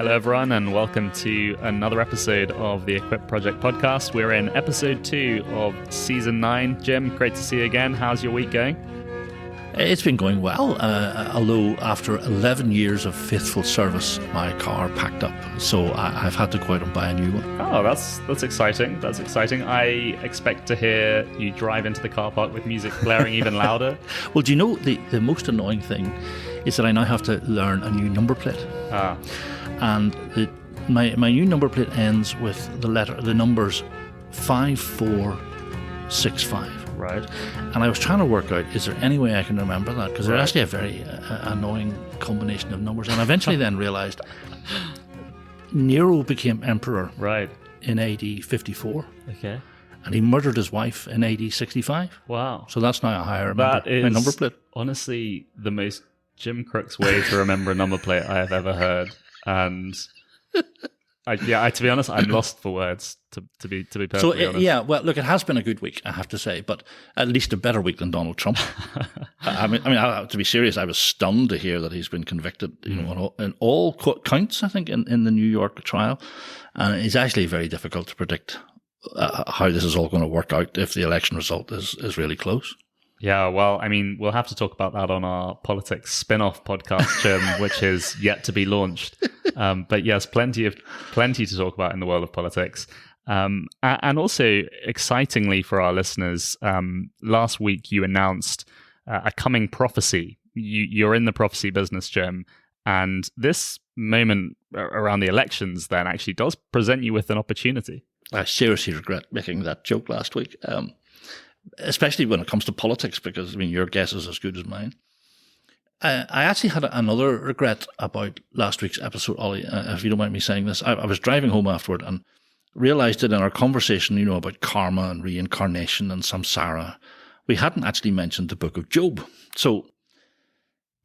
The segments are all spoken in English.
Hello, everyone, and welcome to another episode of the Equip Project podcast. We're in episode 2 of season 9. Jim, great to see you again. How's your week going? It's been going well, although after 11 years of faithful service, my car packed up, so I've had to go out and buy a new one. Oh, that's exciting. That's exciting. I expect to hear you drive into the car park with music blaring even louder. Well, do you know, the most annoying thing is that I now have to learn a new number plate. And my new number plate ends with the numbers 5465. Right. And I was trying to work out, is there any way I can remember that? Because they're actually a very annoying combination of numbers. And I eventually then realised Nero became emperor in AD 54. Okay. And he murdered his wife in AD 65. Wow. So that's now how I remember That is my number plate. Honestly the most Jim Crooks way to remember a number plate I have ever heard. And to be honest, I'm lost for words. To be perfectly honest. Yeah. Well, look, it has been a good week, I have to say, but at least a better week than Donald Trump. I mean, to be serious, I was stunned to hear that he's been convicted, in all counts, I think, in the New York trial, and it's actually very difficult to predict how this is all going to work out if the election result is really close. Yeah, well, I mean, we'll have to talk about that on our politics spin-off podcast, Jim, which is yet to be launched. But yes, plenty to talk about in the world of politics. And also, excitingly for our listeners, last week you announced a coming prophecy. You're in the prophecy business, Jim, and this moment around the elections then actually does present you with an opportunity. I seriously regret making that joke last week. Especially when it comes to politics, because, I mean, your guess is as good as mine. I actually had another regret about last week's episode, Ollie, if you don't mind me saying this. I was driving home afterward and realised that in our conversation, about karma and reincarnation and samsara, we hadn't actually mentioned the book of Job. So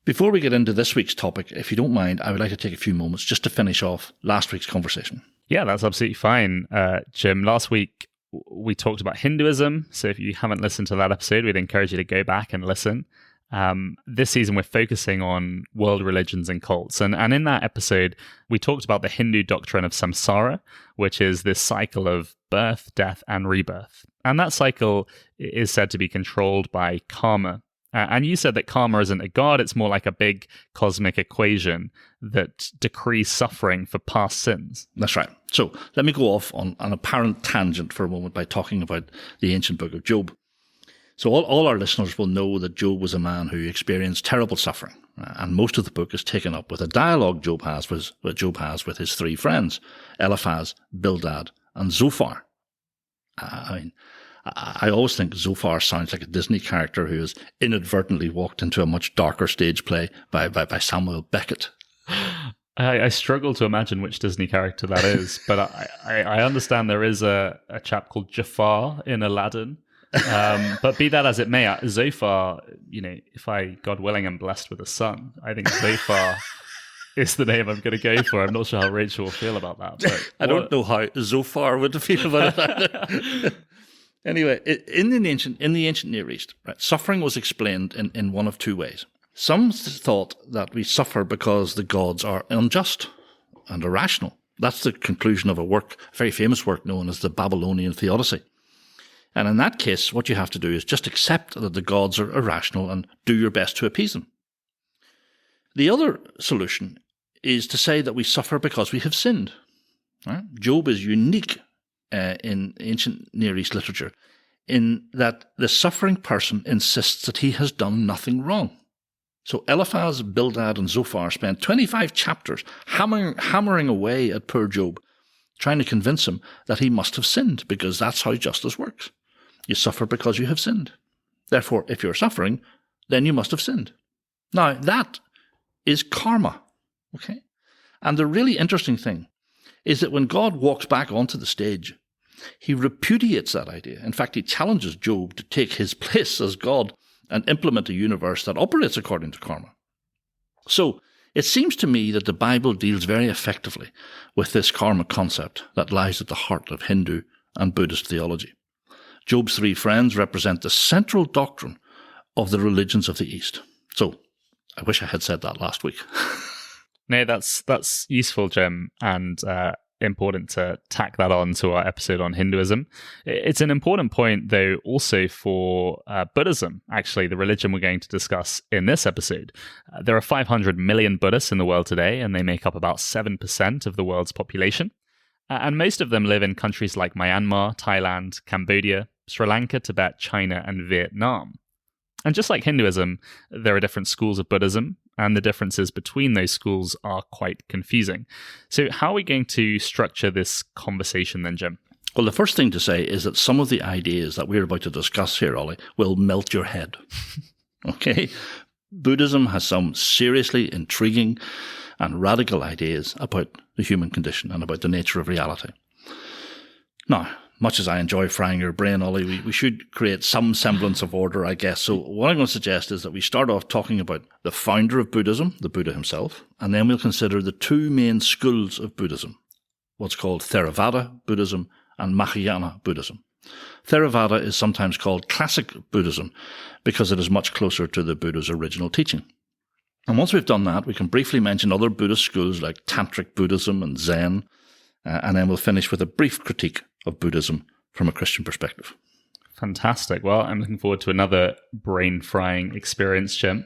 before we get into this week's topic, if you don't mind, I would like to take a few moments just to finish off last week's conversation. Yeah, that's absolutely fine, Jim. Last week, we talked about Hinduism, so if you haven't listened to that episode, we'd encourage you to go back and listen. This season, we're focusing on world religions and cults, and in that episode, we talked about the Hindu doctrine of samsara, which is this cycle of birth, death, and rebirth. And that cycle is said to be controlled by karma. And you said that karma isn't a god, it's more like a big cosmic equation that decrees suffering for past sins. That's right. So let me go off on an apparent tangent for a moment by talking about the ancient book of Job. So all our listeners will know that Job was a man who experienced terrible suffering. And most of the book is taken up with a dialogue Job has with his 3 friends, Eliphaz, Bildad, and Zophar. I always think Zophar sounds like a Disney character who has inadvertently walked into a much darker stage play by Samuel Beckett. I struggle to imagine which Disney character that is, but I understand there is a chap called Jafar in Aladdin. But be that as it may, Zophar, if I, God willing, am blessed with a son, I think Zophar is the name I'm going to go for. I'm not sure how Rachel will feel about that. But I don't know how Zophar would feel about it. Anyway, in the ancient Near East, right, suffering was explained in one of 2 ways. Some thought that we suffer because the gods are unjust and irrational. That's the conclusion of a very famous work known as the Babylonian Theodicy. And in that case, what you have to do is just accept that the gods are irrational and do your best to appease them. The other solution is to say that we suffer because we have sinned. Right? Job is unique in ancient Near East literature in that the suffering person insists that he has done nothing wrong. So Eliphaz, Bildad, and Zophar spent 25 chapters hammering away at poor Job, trying to convince him that he must have sinned, because that's how justice works. You suffer because you have sinned. Therefore, if you're suffering, then you must have sinned. Now, that is karma. Okay? And the really interesting thing is that when God walks back onto the stage, he repudiates that idea. In fact, he challenges Job to take his place as God and implement a universe that operates according to karma. So, it seems to me that the Bible deals very effectively with this karma concept that lies at the heart of Hindu and Buddhist theology. Job's 3 friends represent the central doctrine of the religions of the East. So, I wish I had said that last week. No, that's useful, Jim, and important to tack that on to our episode on Hinduism. It's an important point, though, also for Buddhism, actually, the religion we're going to discuss in this episode. There are 500 million Buddhists in the world today, and they make up about 7% of the world's population. And most of them live in countries like Myanmar, Thailand, Cambodia, Sri Lanka, Tibet, China, and Vietnam. And just like Hinduism, there are different schools of Buddhism, and the differences between those schools are quite confusing. So how are we going to structure this conversation then, Jim? Well, the first thing to say is that some of the ideas that we're about to discuss here, Ollie, will melt your head. Okay? Buddhism has some seriously intriguing and radical ideas about the human condition and about the nature of reality. Now, much as I enjoy frying your brain, Ollie, we should create some semblance of order, I guess. So what I'm going to suggest is that we start off talking about the founder of Buddhism, the Buddha himself, and then we'll consider the two main schools of Buddhism, what's called Theravada Buddhism and Mahayana Buddhism. Theravada is sometimes called classic Buddhism because it is much closer to the Buddha's original teaching. And once we've done that, we can briefly mention other Buddhist schools like Tantric Buddhism and Zen, and then we'll finish with a brief critique of Buddhism from a Christian perspective. Fantastic. Well, I'm looking forward to another brain-frying experience, Jim.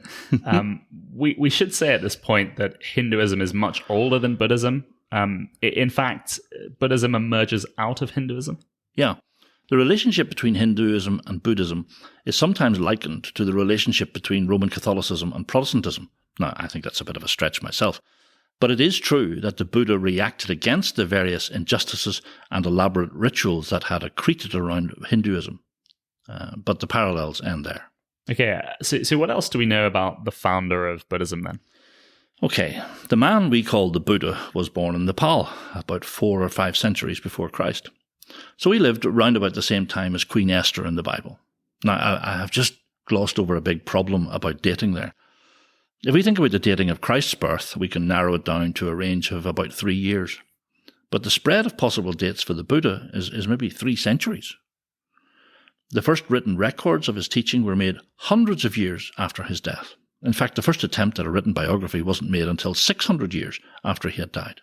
We should say at this point that Hinduism is much older than Buddhism. In fact, Buddhism emerges out of Hinduism. Yeah. The relationship between Hinduism and Buddhism is sometimes likened to the relationship between Roman Catholicism and Protestantism. Now, I think that's a bit of a stretch myself. But it is true that the Buddha reacted against the various injustices and elaborate rituals that had accreted around Hinduism. But the parallels end there. Okay, so what else do we know about the founder of Buddhism then? Okay, the man we call the Buddha was born in Nepal about 4 or 5 centuries before Christ. So he lived around about the same time as Queen Esther in the Bible. Now, I have just glossed over a big problem about dating there. If we think about the dating of Christ's birth, we can narrow it down to a range of about 3 years. But the spread of possible dates for the Buddha is maybe 3 centuries. The first written records of his teaching were made hundreds of years after his death. In fact, the first attempt at a written biography wasn't made until 600 years after he had died.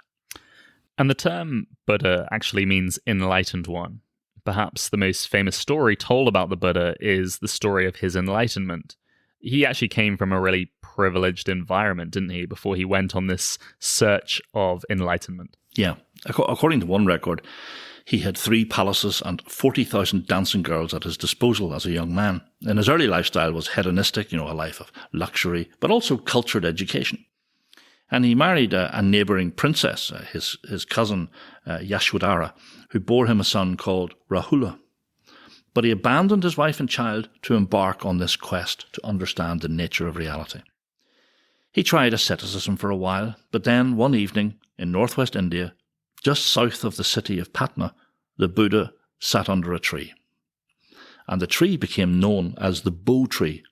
And the term Buddha actually means enlightened one. Perhaps the most famous story told about the Buddha is the story of his enlightenment. He actually came from a really privileged environment, didn't he, before he went on this search of enlightenment? Yeah. According to one record, he had 3 palaces and 40,000 dancing girls at his disposal as a young man. And his early lifestyle was hedonistic, a life of luxury, but also cultured education. And he married a neighbouring princess, his cousin Yashwadhara, who bore him a son called Rahula. But he abandoned his wife and child to embark on this quest to understand the nature of reality. He tried asceticism for a while, but then one evening in northwest India, just south of the city of Patna, the Buddha sat under a tree. And the tree became known as the Bo tree,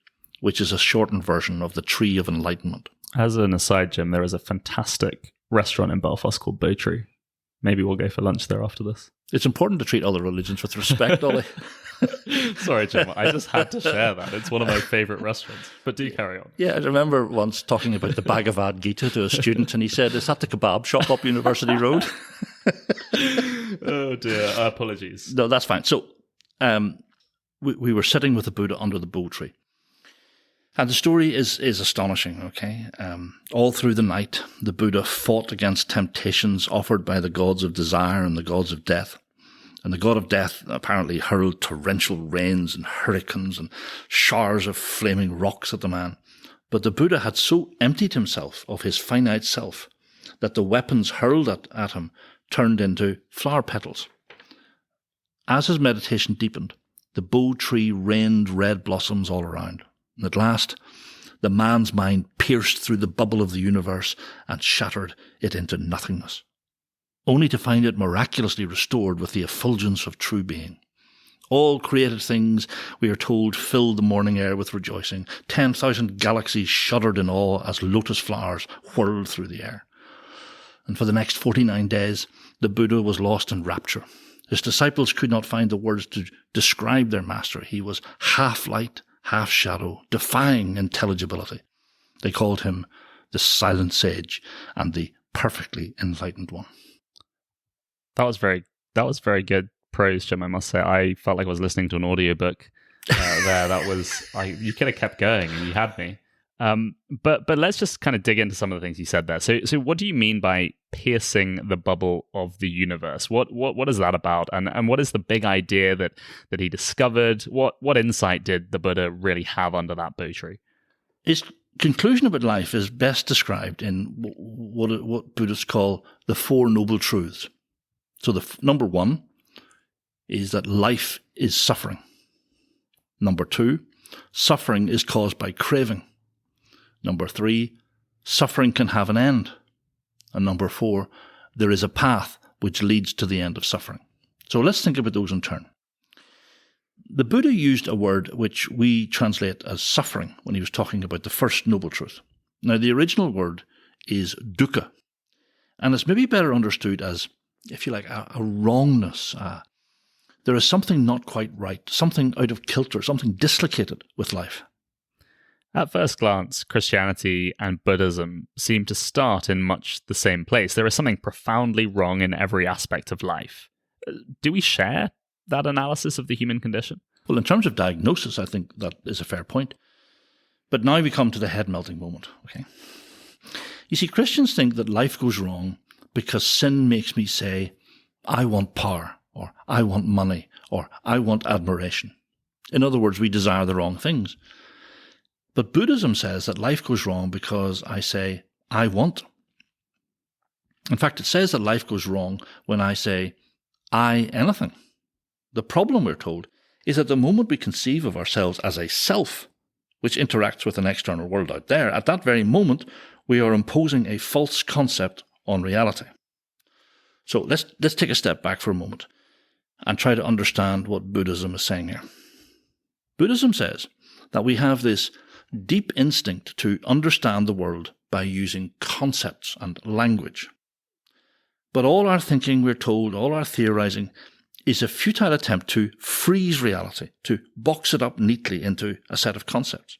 which is a shortened version of the Tree of Enlightenment. As an aside, Jim, there is a fantastic restaurant in Belfast called Bowtree. Maybe we'll go for lunch there after this. It's important to treat other religions with respect, Ollie. Sorry, Jim. I just had to share that. It's one of my favourite restaurants. But do carry on. Yeah, I remember once talking about the Bhagavad Gita to a student, and he said, "Is that the kebab shop up University Road?" Oh, dear. Apologies. No, that's fine. So we were sitting with the Buddha under the Bo tree. And the story is astonishing, okay? All through the night, the Buddha fought against temptations offered by the gods of desire and the gods of death. And the god of death apparently hurled torrential rains and hurricanes and showers of flaming rocks at the man. But the Buddha had so emptied himself of his finite self that the weapons hurled at him turned into flower petals. As his meditation deepened, the Bo tree rained red blossoms all around. And at last, the man's mind pierced through the bubble of the universe and shattered it into nothingness, only to find it miraculously restored with the effulgence of true being. All created things, we are told, filled the morning air with rejoicing. 10,000 galaxies shuddered in awe as lotus flowers whirled through the air. And for the next 49 days, the Buddha was lost in rapture. His disciples could not find the words to describe their master. He was half light, half shadow, defying intelligibility. They called him the silent sage, and the perfectly enlightened one. That was very good prose, Jim, I must say. I felt like I was listening to an audiobook there. You could have kept going and you had me. But let's just kind of dig into some of the things you said there. So what do you mean by piercing the bubble of the universe? What is that about? And what is the big idea that he discovered? What insight did the Buddha really have under that bow tree? His conclusion about life is best described in what Buddhists call the Four Noble Truths. So number one is that life is suffering. Number two, suffering is caused by craving. Number three, suffering can have an end. And number four, there is a path which leads to the end of suffering. So let's think about those in turn. The Buddha used a word which we translate as suffering when he was talking about the first noble truth. Now, the original word is dukkha, and it's maybe better understood as, if you like, a wrongness. There is something not quite right, something out of kilter, something dislocated with life. At first glance, Christianity and Buddhism seem to start in much the same place. There is something profoundly wrong in every aspect of life. Do we share that analysis of the human condition? Well, in terms of diagnosis, I think that is a fair point. But now we come to the head-melting moment. Okay. You see, Christians think that life goes wrong because sin makes me say, I want power, or I want money, or I want admiration. In other words, we desire the wrong things. But Buddhism says that life goes wrong because I say, I want. In fact, it says that life goes wrong when I say, I anything. The problem, we're told, is that the moment we conceive of ourselves as a self, which interacts with an external world out there, at that very moment, we are imposing a false concept on reality. So let's take a step back for a moment and try to understand what Buddhism is saying here. Buddhism says that we have this deep instinct to understand the world by using concepts and language. But all our thinking, we're told, all our theorizing, is a futile attempt to freeze reality, to box it up neatly into a set of concepts.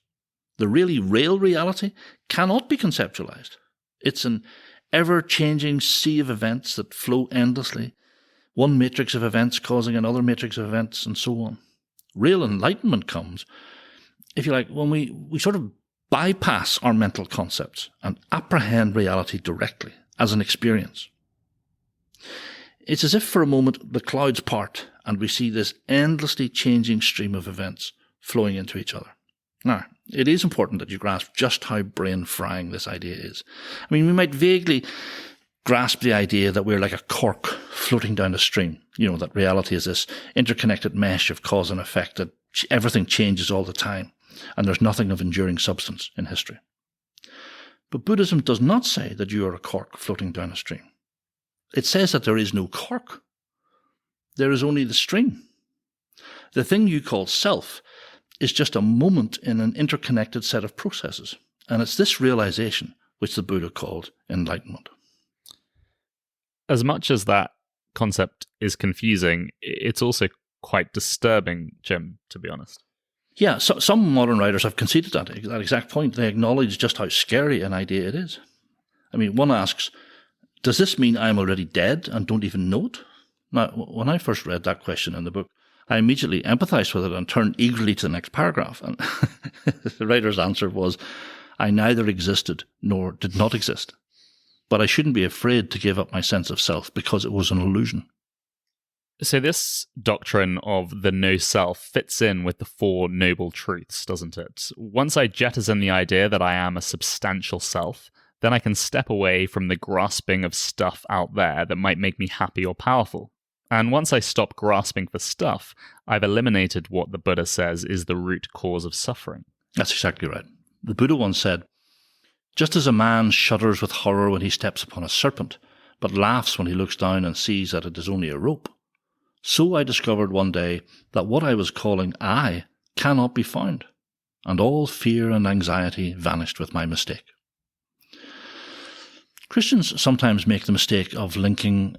The really real reality cannot be conceptualized. It's an ever-changing sea of events that flow endlessly, one matrix of events causing another matrix of events, and so on. Real enlightenment comes, if you like, when we sort of bypass our mental concepts and apprehend reality directly as an experience. It's as if for a moment the clouds part and we see this endlessly changing stream of events flowing into each other. Now, it is important that you grasp just how brain-frying this idea is. I mean, we might vaguely grasp the idea that we're like a cork floating down a stream, that reality is this interconnected mesh of cause and effect, that everything changes all the time, and there's nothing of enduring substance in history. But Buddhism does not say that you are a cork floating down a stream. It says that there is no cork. There is only the stream. The thing you call self is just a moment in an interconnected set of processes. And it's this realization which the Buddha called enlightenment. As much as that concept is confusing, it's also quite disturbing, Jim, to be honest. Yeah, so some modern writers have conceded that exact point. They acknowledge just how scary an idea it is. I mean, one asks, does this mean I'm already dead and don't even know it? Now, when I first read that question in the book, I immediately empathized with it and turned eagerly to the next paragraph. And the writer's answer was, I neither existed nor did not exist. But I shouldn't be afraid to give up my sense of self because it was an illusion. So this doctrine of the no self fits in with the Four Noble Truths, doesn't it? Once I jettison the idea that I am a substantial self, then I can step away from the grasping of stuff out there that might make me happy or powerful. And once I stop grasping for stuff, I've eliminated what the Buddha says is the root cause of suffering. That's exactly right. The Buddha once said, just as a man shudders with horror when he steps upon a serpent, but laughs when he looks down and sees that it is only a rope, so I discovered one day that what I was calling I cannot be found, and all fear and anxiety vanished with my mistake. Christians sometimes make the mistake of linking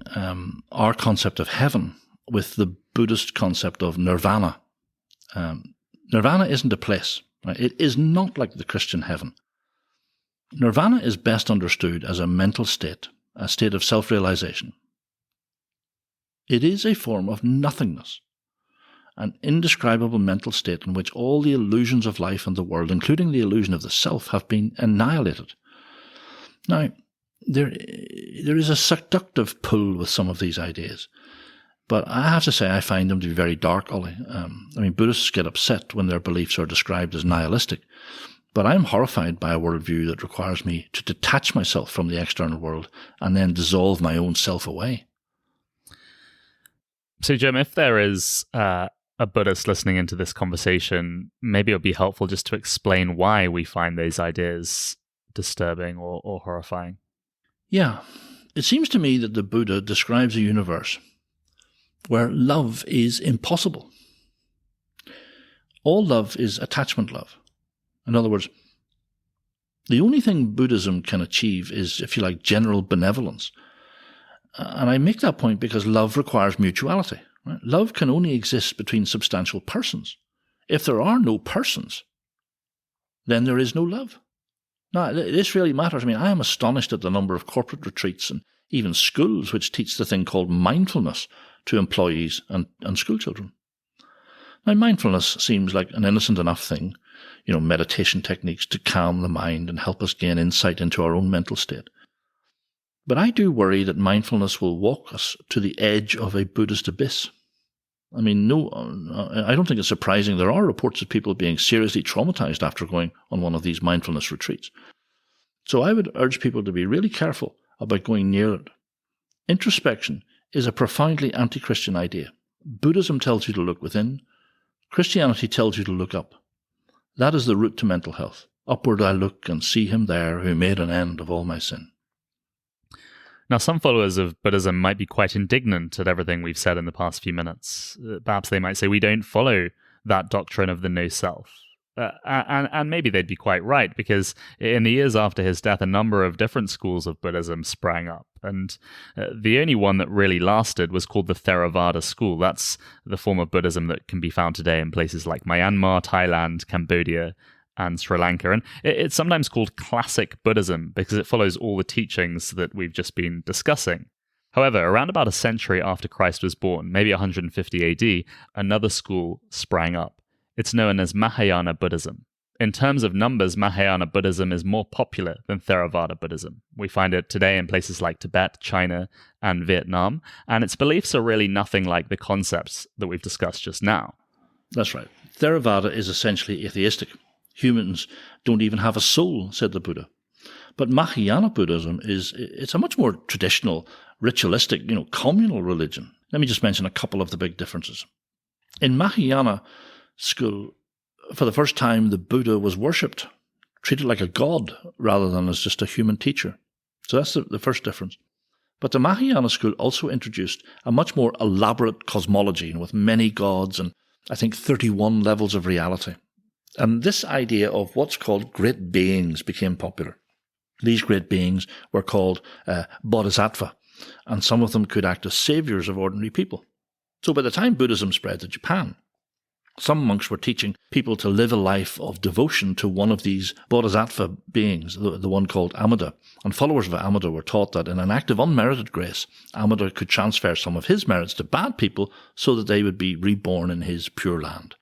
our concept of heaven with the Buddhist concept of nirvana. Nirvana isn't a place. Right? It is not like the Christian heaven. Nirvana is best understood as a mental state, a state of self-realization. It is a form of nothingness, an indescribable mental state in which all the illusions of life and the world, including the illusion of the self, have been annihilated. Now, there is a seductive pull with some of these ideas, but I have to say I find them to be very dark, Ollie. Buddhists get upset when their beliefs are described as nihilistic, but I'm horrified by a worldview that requires me to detach myself from the external world and then dissolve my own self away. So, Jim, if there is a Buddhist listening into this conversation, maybe it would be helpful just to explain why we find those ideas disturbing or horrifying. Yeah, it seems to me that the Buddha describes a universe where love is impossible. All love is attachment love. In other words, the only thing Buddhism can achieve is, if you like, general benevolence. And I make that point because love requires mutuality. Right? Love can only exist between substantial persons. If there are no persons, then there is no love. Now, this really matters. I am astonished at the number of corporate retreats and even schools which teach the thing called mindfulness to employees and schoolchildren. Now, mindfulness seems like an innocent enough thing, meditation techniques to calm the mind and help us gain insight into our own mental state. But I do worry that mindfulness will walk us to the edge of a Buddhist abyss. I don't think it's surprising. There are reports of people being seriously traumatized after going on one of these mindfulness retreats. So I would urge people to be really careful about going near it. Introspection is a profoundly anti-Christian idea. Buddhism tells you to look within. Christianity tells you to look up. That is the route to mental health. Upward I look and see him there who made an end of all my sin. Now, some followers of Buddhism might be quite indignant at everything we've said in the past few minutes. Perhaps they might say we don't follow that doctrine of the no self. And maybe they'd be quite right, because in the years after his death, a number of different schools of Buddhism sprang up. And the only one that really lasted was called the Theravada school. That's the form of Buddhism that can be found today in places like Myanmar, Thailand, Cambodia, and Sri Lanka. And it's sometimes called classic Buddhism because it follows all the teachings that we've just been discussing. However, around about a century after Christ was born, maybe 150 AD, another school sprang up. It's known as Mahayana Buddhism. In terms of numbers, Mahayana Buddhism is more popular than Theravada Buddhism. We find it today in places like Tibet, China, and Vietnam, and its beliefs are really nothing like the concepts that we've discussed just now. That's right. Theravada is essentially atheistic. Humans don't even have a soul, said the Buddha. But Mahayana Buddhism it's a much more traditional, ritualistic, communal religion. Let me just mention a couple of the big differences. In Mahayana school, for the first time, the Buddha was worshipped, treated like a god rather than as just a human teacher. So that's the first difference. But the Mahayana school also introduced a much more elaborate cosmology with many gods and, I think, 31 levels of reality. And this idea of what's called great beings became popular. These great beings were called bodhisattva, and some of them could act as saviors of ordinary people. So by the time Buddhism spread to Japan, some monks were teaching people to live a life of devotion to one of these bodhisattva beings, the one called Amida. And followers of Amida were taught that in an act of unmerited grace, Amida could transfer some of his merits to bad people so that they would be reborn in his pure land.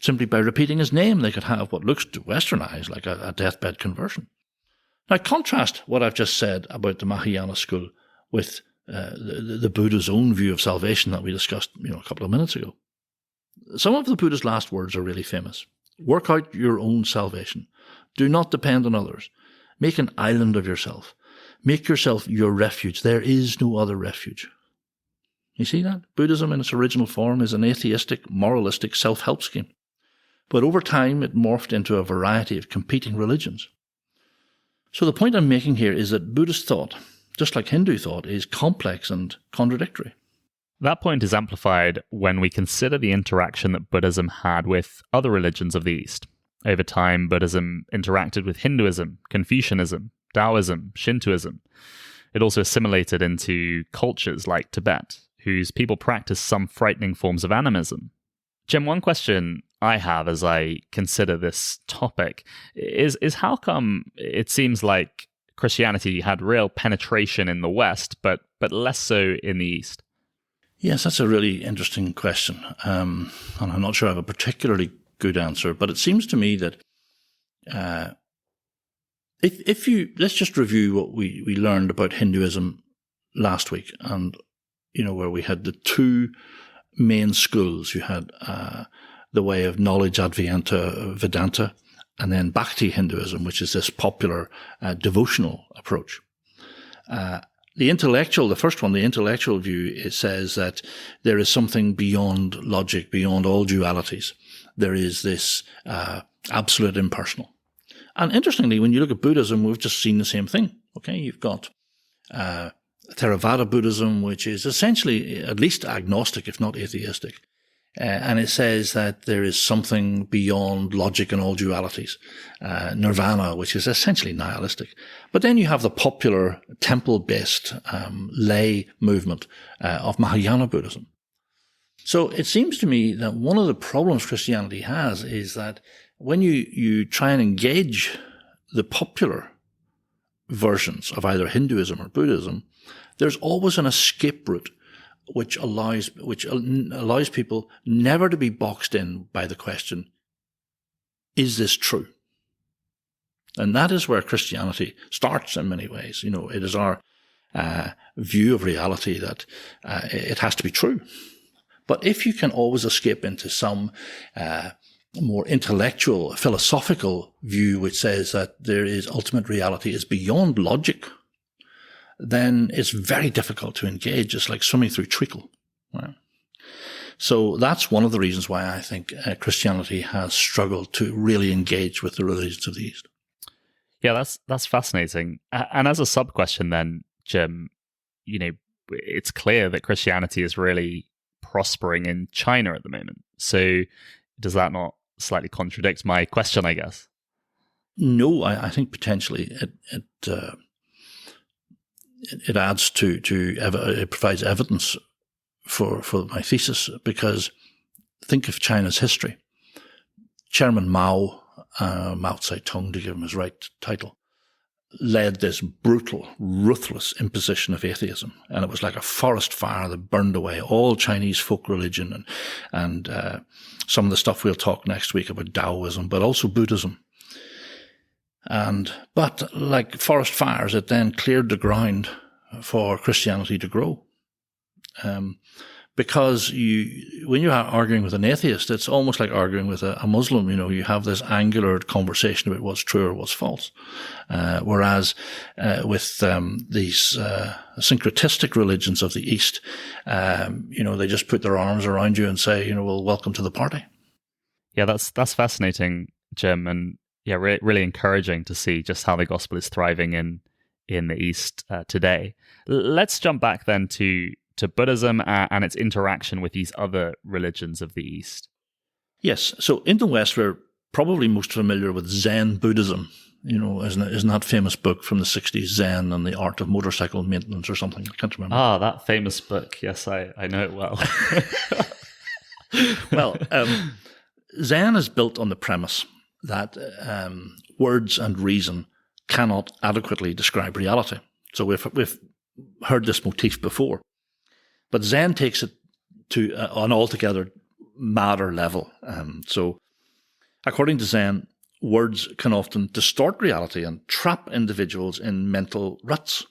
Simply by repeating his name, they could have what looks to Western eyes like a deathbed conversion. Now, contrast what I've just said about the Mahayana school with the Buddha's own view of salvation that we discussed a couple of minutes ago. Some of the Buddha's last words are really famous. Work out your own salvation. Do not depend on others. Make an island of yourself. Make yourself your refuge. There is no other refuge. You see that? Buddhism in its original form is an atheistic, moralistic self-help scheme. But over time, it morphed into a variety of competing religions. So the point I'm making here is that Buddhist thought, just like Hindu thought, is complex and contradictory. That point is amplified when we consider the interaction that Buddhism had with other religions of the East. Over time, Buddhism interacted with Hinduism, Confucianism, Taoism, Shintoism. It also assimilated into cultures like Tibet, whose people practice some frightening forms of animism. Jim, one question I have as I consider this topic is how come it seems like Christianity had real penetration in the West, but less so in the East? Yes, that's a really interesting question. And I'm not sure I have a particularly good answer, but it seems to me that let's just review what we learned about Hinduism last week, and where we had the two main schools. You had the way of knowledge Advaita Vedanta, and then Bhakti Hinduism, which is this popular devotional approach. The first one, the intellectual view, it says that there is something beyond logic, beyond all dualities. There is this absolute impersonal. And interestingly, when you look at Buddhism, we've just seen the same thing. Okay, you've got Theravada Buddhism, which is essentially at least agnostic, if not atheistic. And it says that there is something beyond logic and all dualities. Nirvana, which is essentially nihilistic. But then you have the popular temple-based lay movement of Mahayana Buddhism. So it seems to me that one of the problems Christianity has is that when you try and engage the popular versions of either Hinduism or Buddhism, there's always an escape route which allows people never to be boxed in by the question, is this true? And that is where Christianity starts in many ways. It is our view of reality that it has to be true. But if you can always escape into some more intellectual, philosophical view which says that there is ultimate reality is beyond logic, then it's very difficult to engage. It's like swimming through treacle. Right? So that's one of the reasons why I think Christianity has struggled to really engage with the religions of the East. Yeah, that's fascinating. And as a sub-question then, Jim, it's clear that Christianity is really prospering in China at the moment. So does that not slightly contradict my question, I guess? No, I think potentially it adds it provides evidence for my thesis, because think of China's history. Chairman Mao Zedong, to give him his right title, led this brutal, ruthless imposition of atheism. And it was like a forest fire that burned away all Chinese folk religion and some of the stuff we'll talk next week about Taoism, but also Buddhism. But like forest fires, it then cleared the ground for Christianity to grow. Because when you're arguing with an atheist, it's almost like arguing with a Muslim. You have this angular conversation about what's true or what's false. Whereas with these syncretistic religions of the East, they just put their arms around you and say, well, welcome to the party. Yeah, that's fascinating, Jim, and yeah, really encouraging to see just how the gospel is thriving in the East today. Let's jump back then to Buddhism and its interaction with these other religions of the East. Yes. So in the West, we're probably most familiar with Zen Buddhism. Isn't that famous book from the 60s, Zen and the Art of Motorcycle Maintenance or something? I can't remember. Ah, that famous book. Yes, I know it well. Well, Zen is built on the premise that words and reason cannot adequately describe reality. So we've heard this motif before. But Zen takes it to an altogether madder level. So according to Zen, words can often distort reality and trap individuals in mental ruts.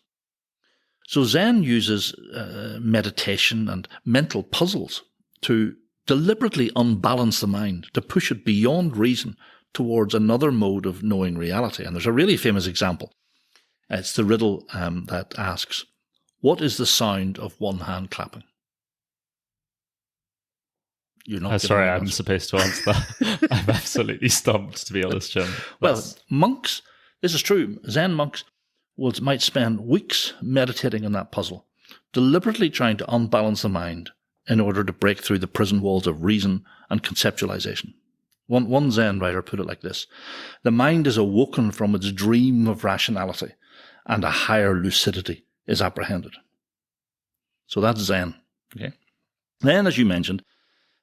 So Zen uses meditation and mental puzzles to deliberately unbalance the mind, to push it beyond reason towards another mode of knowing reality. And there's a really famous example. It's the riddle that asks, what is the sound of one hand clapping? You're not. Sorry, I'm supposed to answer that. I'm absolutely stumped, to be honest, Jim. Well, monks, this is true. Zen monks might spend weeks meditating on that puzzle, deliberately trying to unbalance the mind in order to break through the prison walls of reason and conceptualization. One Zen writer put it like this: the mind is awoken from its dream of rationality, and a higher lucidity is apprehended. So that's Zen. Okay. Then, as you mentioned,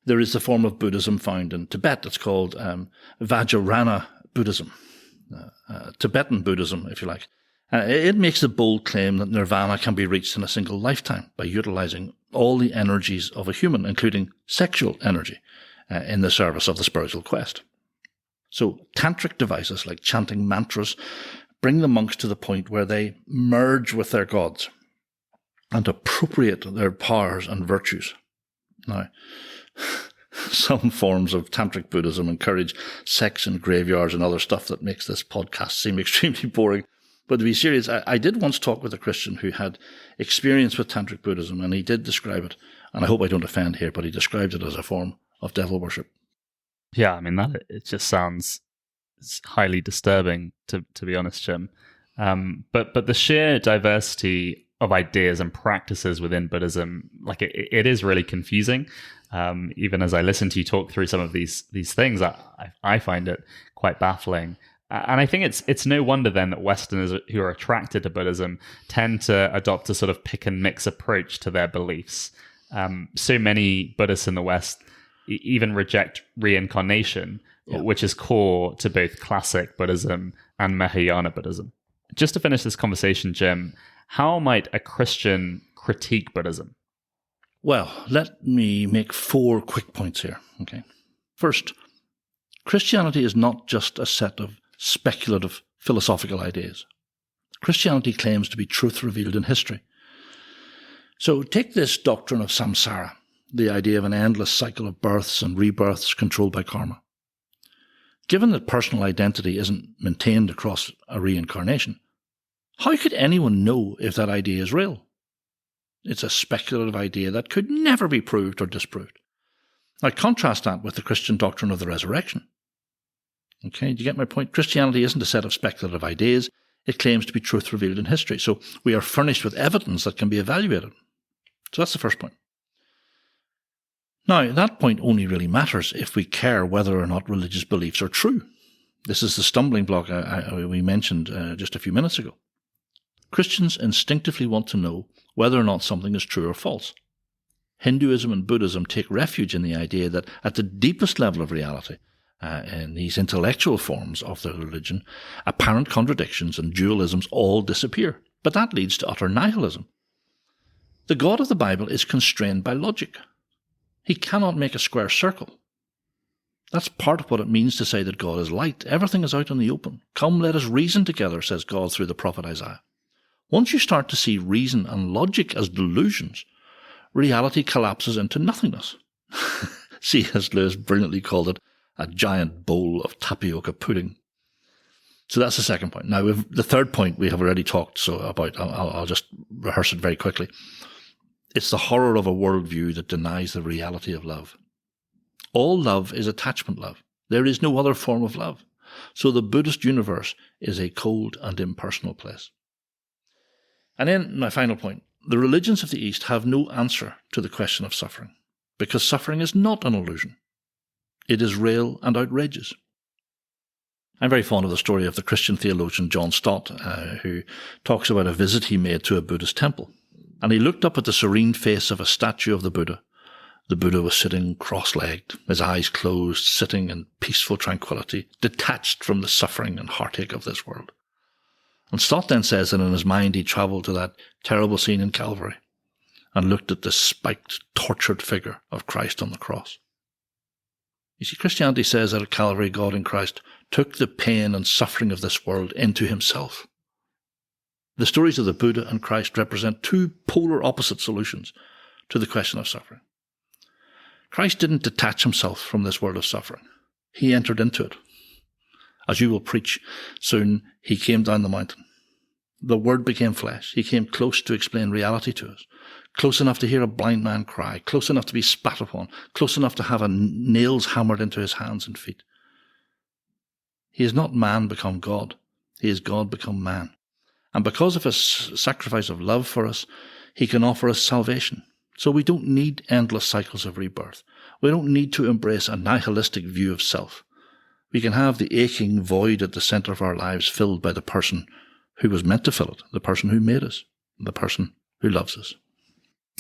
There is the form of Buddhism found in Tibet. It's called Vajrayana Buddhism, Tibetan Buddhism, if you like. It makes the bold claim that nirvana can be reached in a single lifetime by utilizing all the energies of a human, including sexual energy, in the service of the spiritual quest. So tantric devices like chanting mantras bring the monks to the point where they merge with their gods and appropriate their powers and virtues. Now, some forms of tantric Buddhism encourage sex in graveyards and other stuff that makes this podcast seem extremely boring. But to be serious, I did once talk with a Christian who had experience with tantric Buddhism, and he did describe it, and I hope I don't offend here, but he described it as a form of devil worship. Yeah, I mean, it just sounds highly disturbing, to be honest, Jim. But the sheer diversity of ideas and practices within Buddhism, like it is really confusing. Even as I listen to you talk through some of these things, I find it quite baffling. And I think it's no wonder then that Westerners who are attracted to Buddhism tend to adopt a sort of pick and mix approach to their beliefs. So many Buddhists in the West even reject reincarnation, which is core to both classic Buddhism and Mahayana Buddhism. Just to finish this conversation, Jim, how might a Christian critique Buddhism? Well, let me make 4 quick points here. Okay. First, Christianity is not just a set of speculative philosophical ideas. Christianity claims to be truth revealed in history. So take this doctrine of samsara, the idea of an endless cycle of births and rebirths controlled by karma. Given that personal identity isn't maintained across a reincarnation, how could anyone know if that idea is real? It's a speculative idea that could never be proved or disproved. Now contrast that with the Christian doctrine of the resurrection. Okay, do you get my point? Christianity isn't a set of speculative ideas. It claims to be truth revealed in history. So we are furnished with evidence that can be evaluated. So that's the first point. Now, that point only really matters if we care whether or not religious beliefs are true. This is the stumbling block we mentioned just a few minutes ago. Christians instinctively want to know whether or not something is true or false. Hinduism and Buddhism take refuge in the idea that at the deepest level of reality, in these intellectual forms of the religion, apparent contradictions and dualisms all disappear. But that leads to utter nihilism. The God of the Bible is constrained by logic. He cannot make a square circle. That's part of what it means to say that God is light. Everything is out in the open. Come, let us reason together, says God through the prophet Isaiah. Once you start to see reason and logic as delusions, reality collapses into nothingness. C.S. Lewis brilliantly called it a giant bowl of tapioca pudding. So that's the second point. Now, the third point we have already talked about. I'll just rehearse it very quickly. It's the horror of a worldview that denies the reality of love. All love is attachment love. There is no other form of love. So the Buddhist universe is a cold and impersonal place. And then my final point. The religions of the East have no answer to the question of suffering, because suffering is not an illusion. It is real and outrageous. I'm very fond of the story of the Christian theologian John Stott, who talks about a visit he made to a Buddhist temple. And he looked up at the serene face of a statue of the Buddha. The Buddha was sitting cross-legged, his eyes closed, sitting in peaceful tranquility, detached from the suffering and heartache of this world. And Stott then says that in his mind he travelled to that terrible scene in Calvary and looked at the spiked, tortured figure of Christ on the cross. You see, Christianity says that at Calvary, God in Christ took the pain and suffering of this world into himself. The stories of the Buddha and Christ represent 2 polar opposite solutions to the question of suffering. Christ didn't detach himself from this world of suffering. He entered into it. As you will preach soon, he came down the mountain. The Word became flesh. He came close to explain reality to us, close enough to hear a blind man cry, close enough to be spat upon, close enough to have nails hammered into his hands and feet. He is not man become God. He is God become man. And because of his sacrifice of love for us, he can offer us salvation. So we don't need endless cycles of rebirth. We don't need to embrace a nihilistic view of self. We can have the aching void at the center of our lives filled by the person who was meant to fill it, the person who made us, the person who loves us.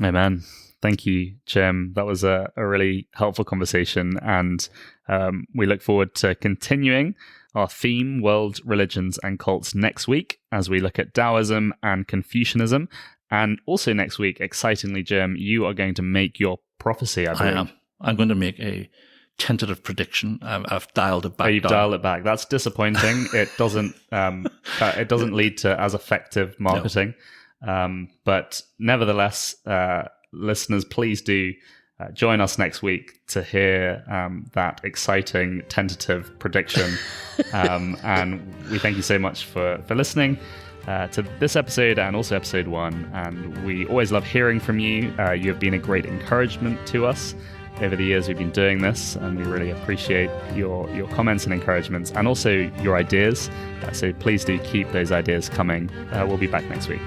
Amen. Thank you, Jim. That was a really helpful conversation, and we look forward to continuing our theme, world religions and cults, next week as we look at Taoism and Confucianism. And also next week, excitingly, Jim, you are going to make your prophecy, I believe. I am. I'm going to make a tentative prediction. I've dialed it back. Oh, you've dialed it back. That's disappointing. It doesn't lead to as effective marketing. No. But nevertheless, listeners, please do join us next week to hear that exciting tentative prediction. And we thank you so much for listening to this episode and also episode 1. And we always love hearing from you. You have been a great encouragement to us over the years we've been doing this, and we really appreciate your comments and encouragements and also your ideas. So please do keep those ideas coming. We'll be back next week.